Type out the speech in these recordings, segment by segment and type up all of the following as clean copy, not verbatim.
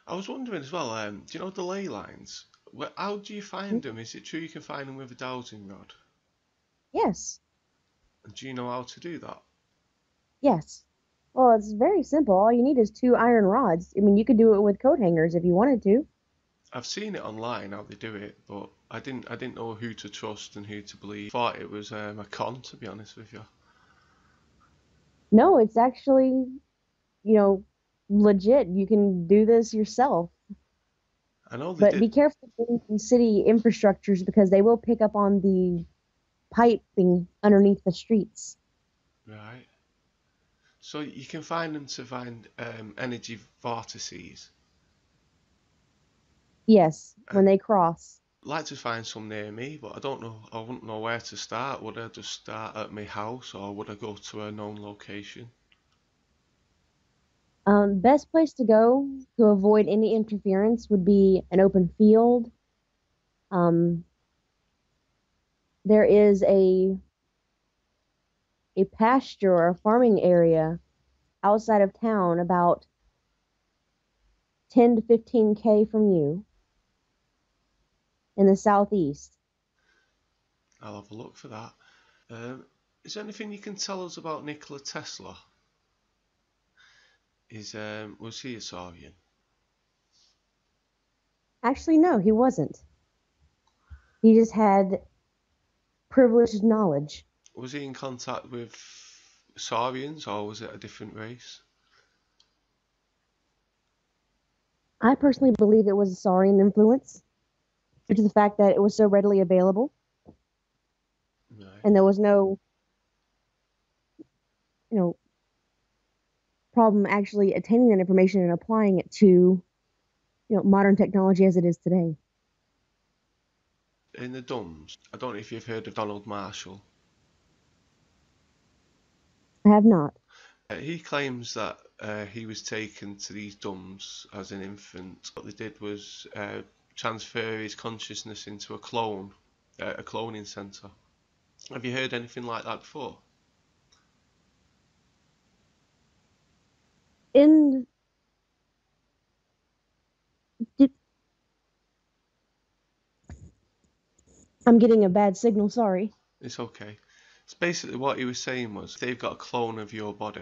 I was wondering as well, do you know the ley lines? How do you find them? Is it true you can find them with a dowsing rod? Yes, And do you know how to do that? yes. Well, it's very simple. All you need is two iron rods. I mean, you could do it with coat hangers if you wanted to. I've seen it online how they do it, but I didn't know who to trust and who to believe. Thought it was a con, to be honest with you. No, it's actually, you know, legit. You can do this yourself. I know they But did, be careful in city infrastructures because they will pick up on the piping underneath the streets. right? So you can find them to find energy vortices. Yes, when And they cross. I'd like to find some near me, but I don't know. I wouldn't know where to start. Would I just start at my house, or would I go to a known location? Best place to go to avoid any interference would be an open field. Um, there is a pasture or a farming area outside of town about 10 to 15K from you in the southeast. I'll have a look for that. Um, is there anything you can tell us about Nikola Tesla? Was he a Saurian? Actually, no, he wasn't. He just had privileged knowledge. Was he in contact with Saurians, or was it a different race? I personally believe it was a Saurian influence due to the fact that it was so readily available Right. and there was no, you know, problem actually attaining that information and applying it to, modern technology as it is today. In the Dumbs, I don't know if you've heard of Donald Marshall. I have not. He claims that he was taken to these Dumbs as an infant. What they did was transfer his consciousness into a clone, a cloning centre. Have you heard anything like that before? In I'm getting a bad signal, sorry. It's okay. It's basically what he was saying was if they've got a clone of your body,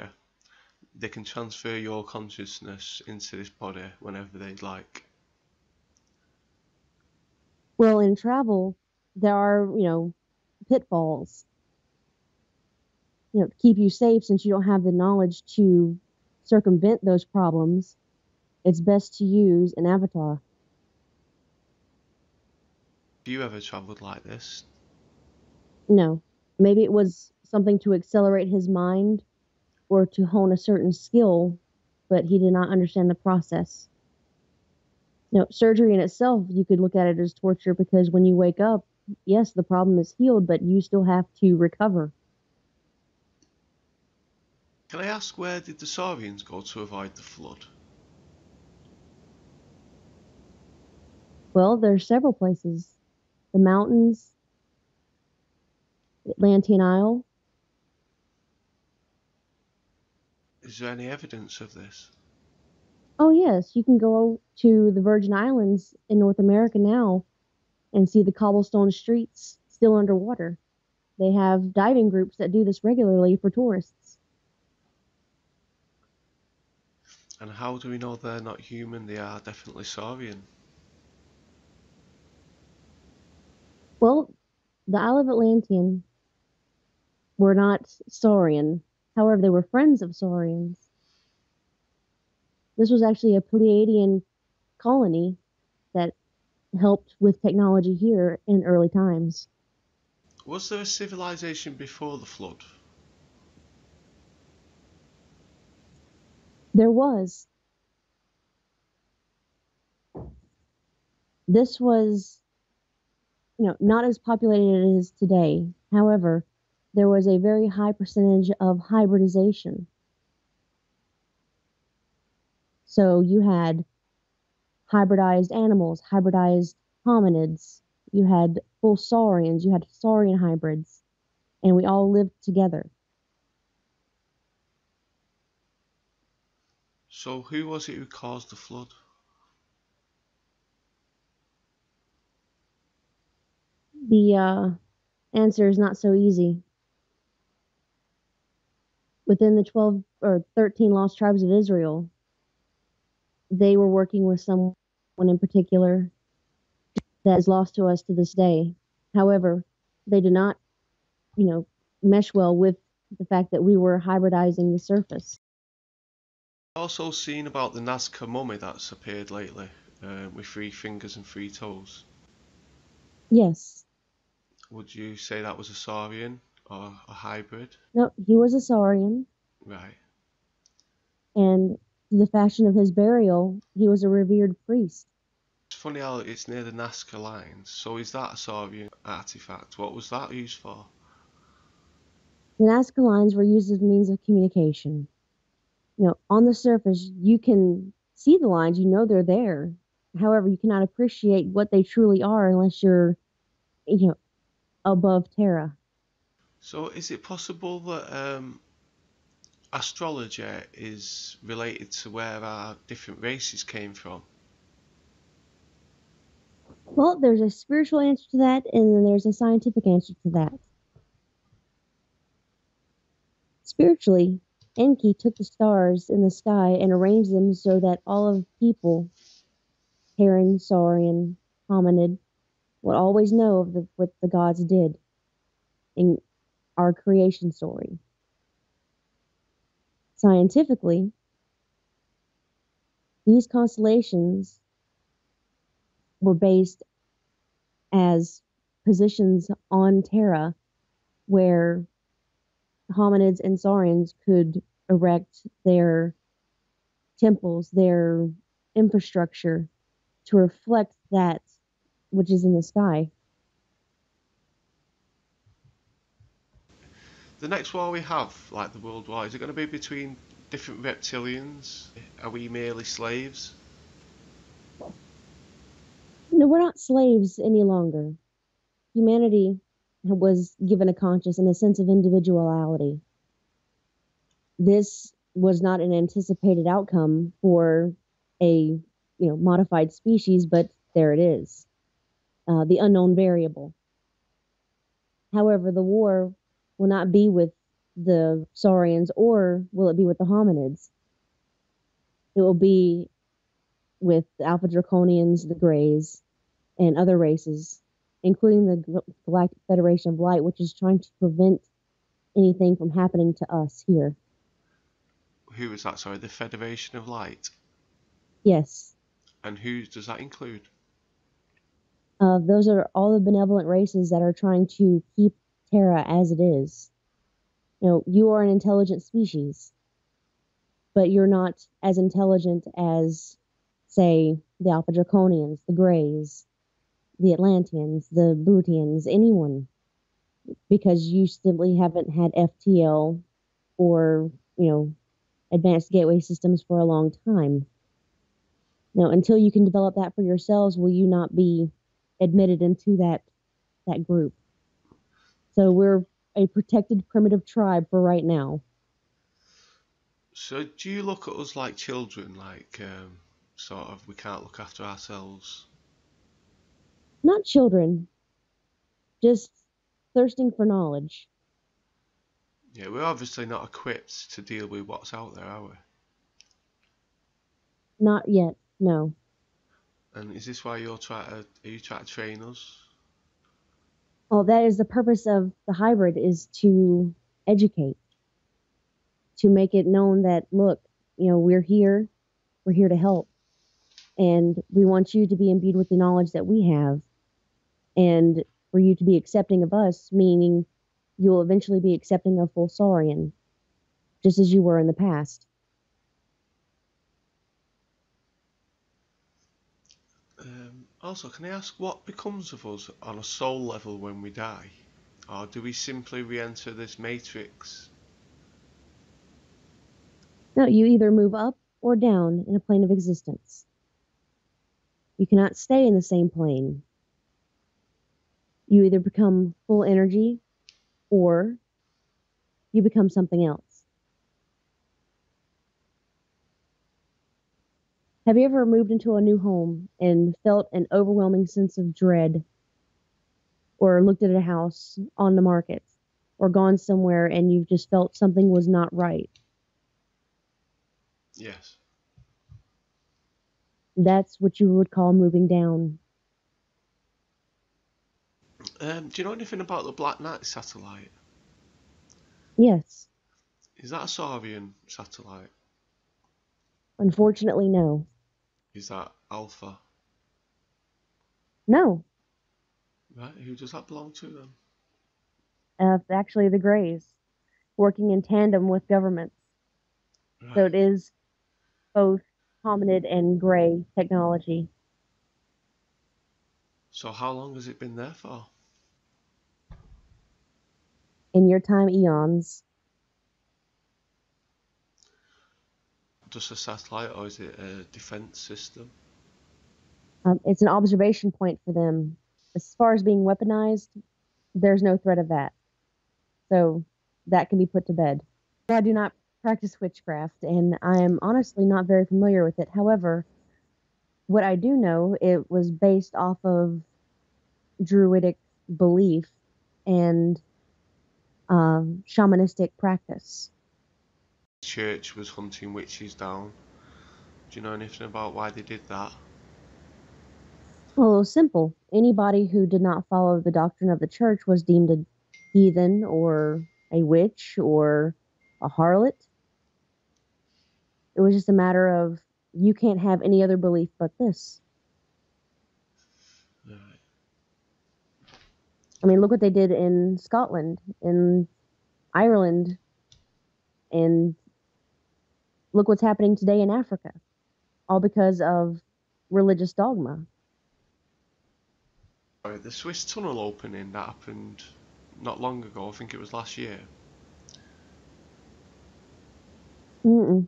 they can transfer your consciousness into this body whenever they'd like. Well, in travel, there are, pitfalls, to keep you safe since you don't have the knowledge to circumvent those problems. It's best to use an avatar. Have you ever travelled like this? No, maybe it was something to accelerate his mind or to hone a certain skill, but he did not understand the process. Surgery in itself, you could look at it as torture because when you wake up, yes, the problem is healed, but you still have to recover. Can I ask where did the Saurians go to avoid the flood? Well, there's several places. The mountains, Atlantean Isle. Is there any evidence of this? Oh, yes, you can go to the Virgin Islands in North America now and see the cobblestone streets still underwater. They have diving groups that do this regularly for tourists. And how do we know they're not human? They are definitely Saurian. Well, the Isle of Atlantean were not Saurian. However, they were friends of Saurians. This was actually a Pleiadian colony that helped with technology here in early times. Was there a civilization before the flood? There was. This was, not as populated as it is today. However, there was a very high percentage of hybridization. So you had hybridized animals, hybridized hominids, you had full saurians, you had saurian hybrids, and we all lived together. So who was it who caused the flood? The answer is not so easy. Within the 12 or 13 lost tribes of Israel, they were working with someone in particular that is lost to us to this day. However, they did not, you know, mesh well with the fact that we were hybridizing the surface. Also seen about the Nazca mummy that's appeared lately, with 3 fingers and 3 toes. Yes. Would you say that was a Saurian or a hybrid? No, he was a Saurian, Right. and to the fashion of his burial, he was a revered priest. It's funny how it's near the Nazca lines. So is that a Saurian artifact? What was that used for? The Nazca lines were used as a means of communication. On the surface, you can see the lines, you know they're there. However, you cannot appreciate what they truly are unless you're, you know, above Terra. So is it possible that astrology is related to where our different races came from? Well, there's a spiritual answer to that, and then there's a scientific answer to that. Spiritually, Enki took the stars in the sky and arranged them so that all of people, Terran, Saurian, hominid, would always know of what the gods did in our creation story. Scientifically, these constellations were based as positions on Terra where hominids and saurians could erect their temples, their infrastructure to reflect that which is in the sky. The next war we have, like the World War, is it going to be between different reptilians? Are we merely slaves? No, we're not slaves any longer. Humanity was given a conscience and a sense of individuality. This was not an anticipated outcome for a modified species, but there it is, the unknown variable. However, the war will not be with the saurians, or will it be with the hominids? It will be with the Alpha Draconians, the Greys, and other races, including the Galactic Federation of Light, which is trying to prevent anything from happening to us here. Who is that? Sorry, the Federation of Light. Yes. And who does that include? Those are all the benevolent races that are trying to keep Terra as it is. You are an intelligent species, but you're not as intelligent as, say, the Alpha Draconians, the Greys, the Atlanteans, the Brutians, anyone, because you simply haven't had FTL or, advanced gateway systems for a long time. Until you can develop that for yourselves, will you not be admitted into that group? So we're a protected primitive tribe for right now. So do you look at us like children, like sort of we can't look after ourselves? Not children, just thirsting for knowledge. Yeah, we're obviously not equipped to deal with what's out there, are we? Not yet, no. And is this why are you trying to train us? Well, that is the purpose of the hybrid, is to educate, to make it known that, look, we're here to help. And we want you to be imbued with the knowledge that we have. And for you to be accepting of us, meaning you'll eventually be accepting of full Saurian, just as you were in the past. Also, can I ask what becomes of us on a soul level when we die? Or do we simply re-enter this matrix? No, you either move up or down in a plane of existence. You cannot stay in the same plane. You either become full energy or you become something else. Have you ever moved into a new home and felt an overwhelming sense of dread? or looked at a house on the market or gone somewhere and you've just felt something was not right. Yes. That's what you would call moving down. Do you know anything about the Black Knight satellite? Yes. Is that a Saurian satellite? Unfortunately, no. Is that Alpha? No. Right, who does that belong to then? Actually, the Greys, working in tandem with governments. So Right. it is both hominid and gray technology. So how long has it been there for? In your time, eons. Just a satellite, or is it a defense system? It's an observation point for them. As far as being weaponized, there's no threat of that. So that can be put to bed. I do not practice witchcraft, and I am honestly not very familiar with it. However, what I do know, it was based off of druidic belief and shamanistic practice. The church was hunting witches down. Do you know anything about why they did that? Well, it was simple. Anybody who did not follow the doctrine of the church was deemed a heathen or a witch or a harlot. It was just a matter of you can't have any other belief but this. Right. I mean, look what they did in Scotland, in Ireland, and look what's happening today in Africa, all because of religious dogma. Sorry, the Swiss tunnel opening that happened not long ago, I think it was last year. Mm-mm.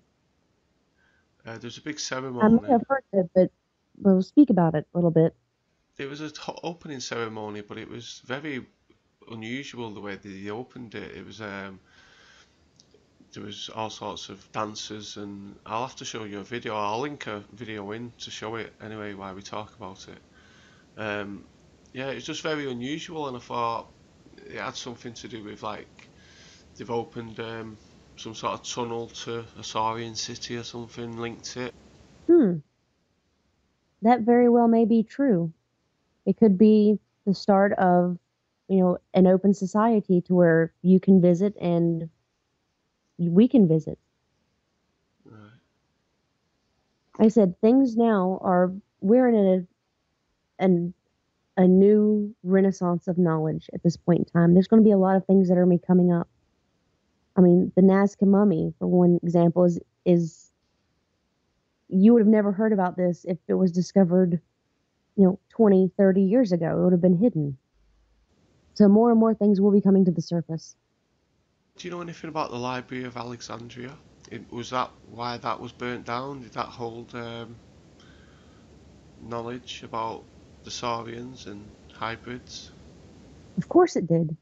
There's a big I may ceremony. have heard of it, but we'll speak about it a little bit. It was a opening ceremony, but it was very unusual the way they opened it. It was there was all sorts of dancers, and I'll have to show you a video. I'll link a video in to show it anyway while we talk about it. Yeah, it was just very unusual, and I thought it had something to do with like they've opened some sort of tunnel to a Saurian city or something linked to it. Hmm, that very well may be true. It could be the start of, an open society to where you can visit and we can visit. Right. Like I said, things now are, we're in an a new renaissance of knowledge at this point in time. There's going to be a lot of things that are coming up. I mean, the Nazca mummy, for one example, is you would have never heard about this if it was discovered, 20, 30 years ago. It would have been hidden. So more and more things will be coming to the surface. Do you know anything about the Library of Alexandria? Was that why that was burnt down? Did that hold knowledge about the Saurians and hybrids? Of course it did.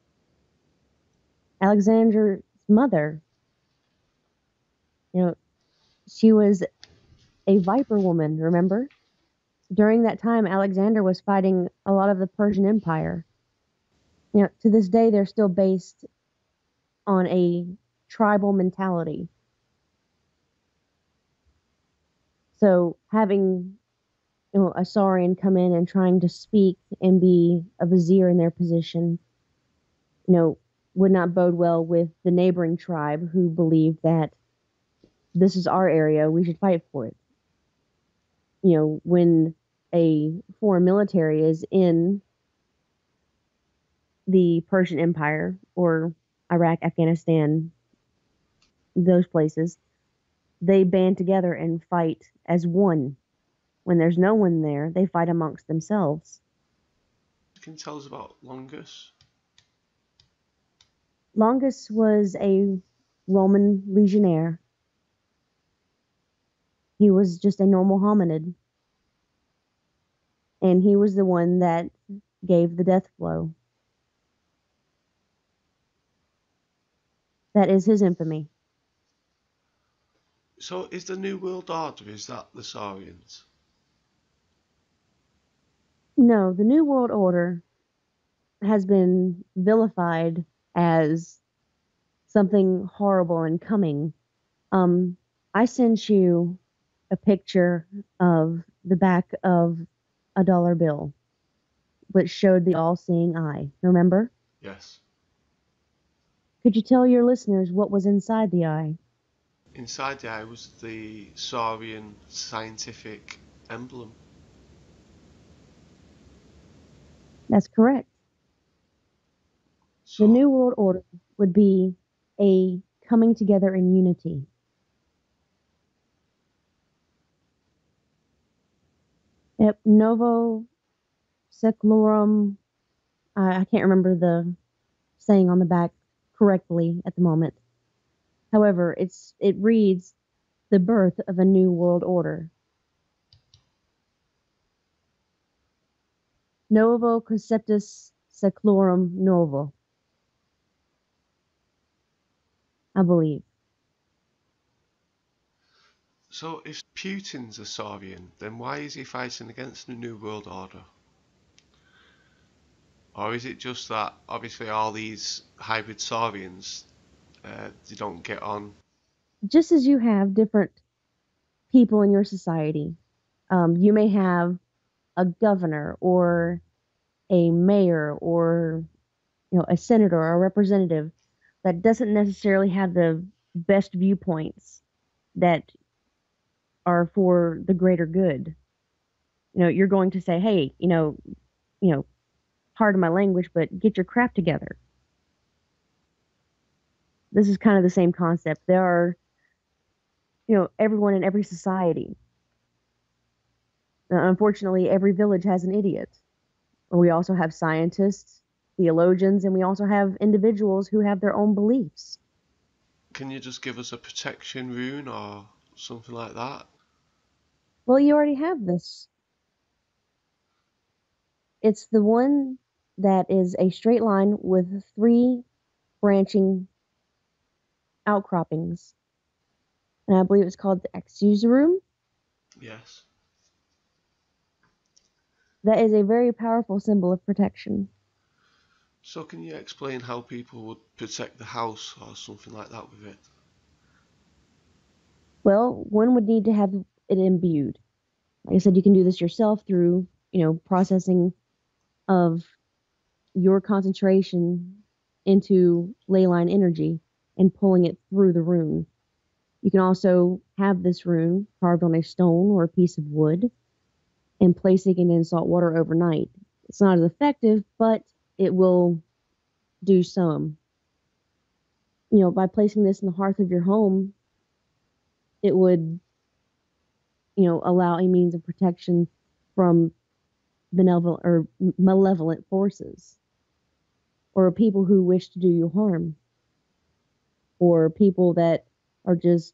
Alexander's mother, you know, she was a viper woman, remember? During that time, Alexander was fighting a lot of the Persian Empire. To this day, they're still based on a tribal mentality. So having, a Saurian come in and trying to speak and be a vizier in their position, you know, would not bode well with the neighboring tribe who believed that this is our area, we should fight for it. When a foreign military is in the Persian Empire or Iraq, Afghanistan, those places, they band together and fight as one. When there's no one there, they fight amongst themselves. Can you tell us about Longus? Longus was a Roman legionnaire. He was just a normal hominid. And he was the one that gave the death blow. That is his infamy. So is the New World Order, is that the Saurians? No, the New World Order, has been vilified as something horrible and coming. Um, I sent you a picture of the back of a dollar bill, which showed the all-seeing eye. Remember? Yes. Could you tell your listeners what was inside the eye? Inside the eye was the Saurian scientific emblem. That's correct. The So, New World Order would be a coming together in unity. Yep, Novo Seclorum. I can't remember the saying on the back correctly at the moment. However, it reads the birth of a new world order. Novo conceptus seclorum novo, I believe. so if Putin's a Saurian, then why is he fighting against the New World Order? Or is it just that obviously all these hybrid Saurians, they don't get on? Just as you have different people in your society, you may have a governor or a mayor or a senator or a representative that doesn't necessarily have the best viewpoints that are for the greater good. You're going to say, hey, you know, pardon my language, but get your crap together. This is kind of the same concept. There are, everyone in every society. Unfortunately, every village has an idiot. We also have scientists, theologians, and we also have individuals who have their own beliefs. Can you just give us a protection rune or something like that? Well, you already have this. It's the one that is a straight line with three branching outcroppings. And I believe it's called the Exuserum. Yes. That is a very powerful symbol of protection. So can you explain how people would protect the house or something like that with it? Well, one would need to have it imbued. Like I said, you can do this yourself through, processing of your concentration into ley line energy and pulling it through the rune. You can also have this rune carved on a stone or a piece of wood and placing it in salt water overnight. It's not as effective, but it will do some. By placing this in the hearth of your home, it would, allow a means of protection from benevolent or malevolent forces or people who wish to do you harm or people that are just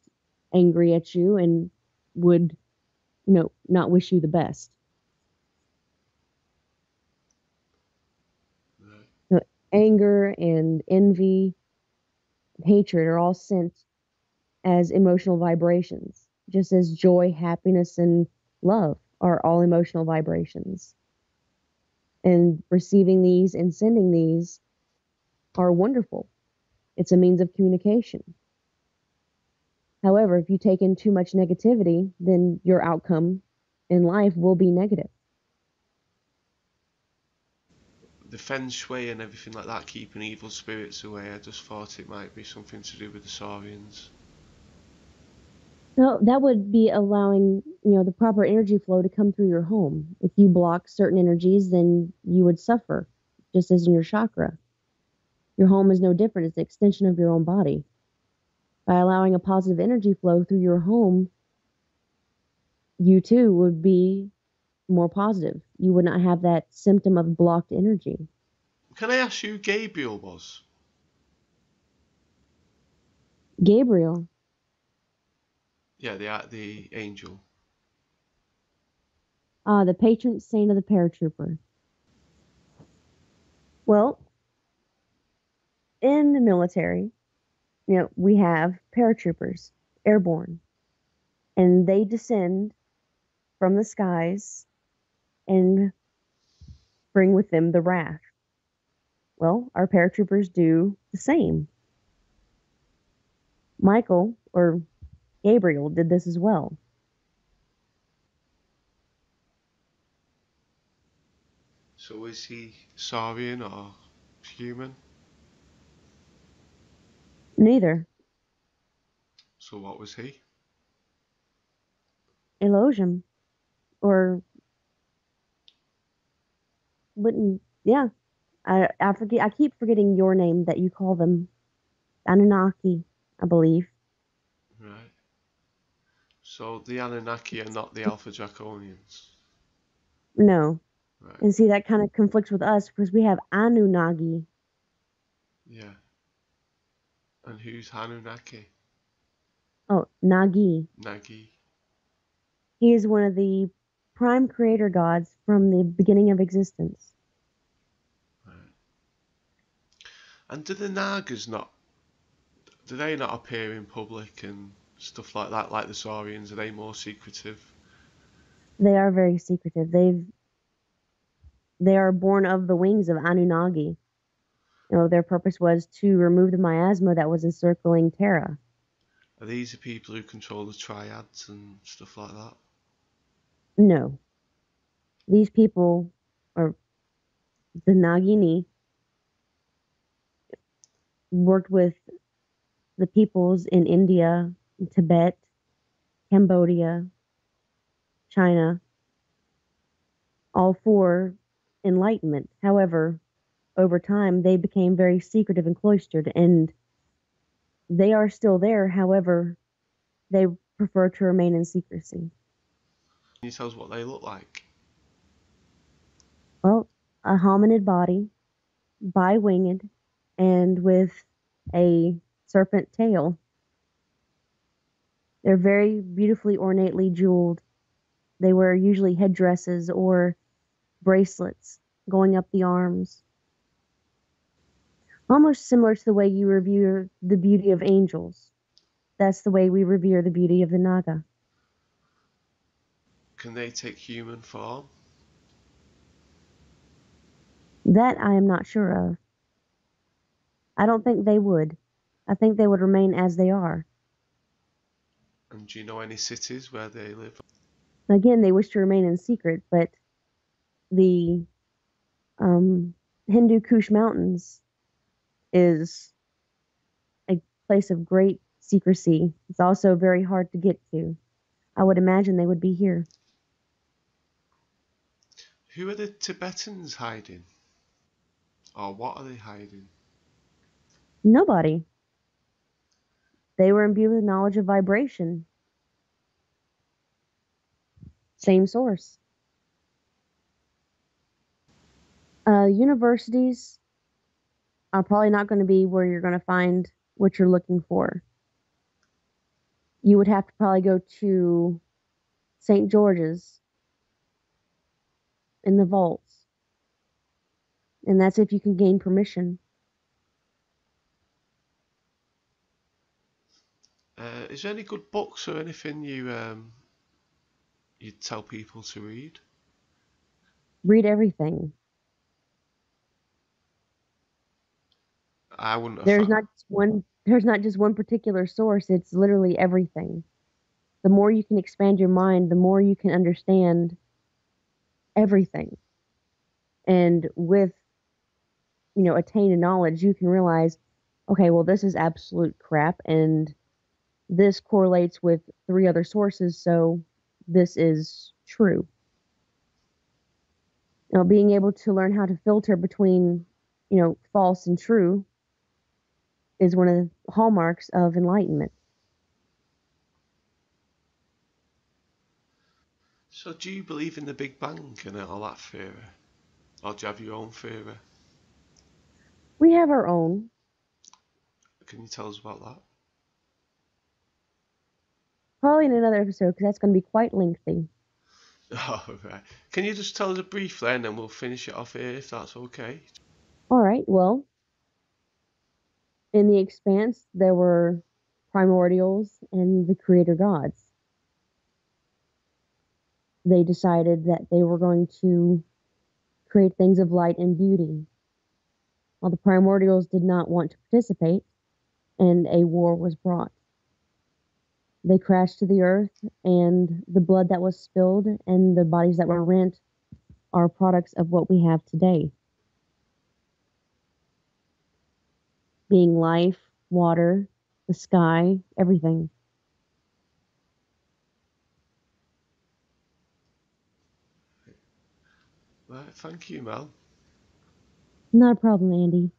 angry at you and would, not wish you the best. Right. Anger and envy, hatred are all sent as emotional vibrations, just as joy, happiness, and love are all emotional vibrations. And receiving these and sending these are wonderful. It's a means of communication. However, if you take in too much negativity, then your outcome in life will be negative. The feng shui and everything like that, keeping evil spirits away, I just thought it might be something to do with the Saurians. No, that would be allowing, the proper energy flow to come through your home. If you block certain energies, then you would suffer, just as in your chakra. Your home is no different. It's an extension of your own body. By allowing a positive energy flow through your home, you too would be more positive. You would not have that symptom of blocked energy. Can I ask you who Gabriel was? Gabriel, Yeah, the angel. the patron saint of the paratrooper. Well, in the military, we have paratroopers, airborne, and they descend from the skies and bring with them the wrath. Well, our paratroopers do the same. Michael, or Gabriel, did this as well. So is he Saurian or human? Neither. So what was he? Elogium, or wouldn't, yeah. I forget. I keep forgetting your name that you call them. Anunnaki, I believe. Right. So the Anunnaki are not the Alpha Draconians. No. Right. And see, that kind of conflicts with us because we have Anunnaki. Yeah. And who's Anunnaki? Oh, Nagi. Nagi. He is one of the prime creator gods from the beginning of existence. Right. And do the Nagas not? Do they not appear in public and stuff like that, like the Saurians? Are they more secretive? They are very secretive. They are born of the wings of Anunnaki. Their purpose was to remove the miasma that was encircling Terra. Are these the people who control the triads and stuff like that? No, these people, or the Nagini, worked with the peoples in India, Tibet, Cambodia, China, all for enlightenment. However, over time, they became very secretive and cloistered, and they are still there. However, they prefer to remain in secrecy. Can you tell us what they look like? Well, a hominid body, bi-winged, and with a serpent tail. They're very beautifully ornately jeweled. They wear usually headdresses or bracelets going up the arms. Almost similar to the way you revere the beauty of angels. That's the way we revere the beauty of the Naga. Can they take human form? That I am not sure of. I don't think they would. I think they would remain as they are. And do you know any cities where they live? Again, they wish to remain in secret, but the um, Hindu Kush Mountains is a place of great secrecy. It's also very hard to get to. I would imagine they would be here. Who are the Tibetans hiding? Or what are they hiding? Nobody. They were imbued with knowledge of vibration. Same source. Universities are probably not going to be where you're going to find what you're looking for. You would have to probably go to St. George's in the vaults. And that's if you can gain permission. Is there any good books or anything you'd tell people to read? Read everything. I wouldn't have There's found. not just one there's not just one particular source, it's literally everything. The more you can expand your mind, the more you can understand everything. And with, attained knowledge, you can realize, okay, well, this is absolute crap, and this correlates with three other sources, so this is true. Being able to learn how to filter between, false and true is one of the hallmarks of enlightenment. So do you believe in the Big Bang and all that theory? Or do you have your own theory? We have our own, Can you tell us about that? probably in another episode, because that's going to be quite lengthy. Oh, right. Can you just tell us a brief then, and we'll finish it off here if that's okay? All right, well, in the expanse, there were primordials and the creator gods. They decided that they were going to create things of light and beauty. Well, the primordials did not want to participate, and a war was brought. They crashed to the earth, and the blood that was spilled and the bodies that were rent are products of what we have today, being life, water, the sky, everything. Right, thank you, Mel. Not a problem, Andy.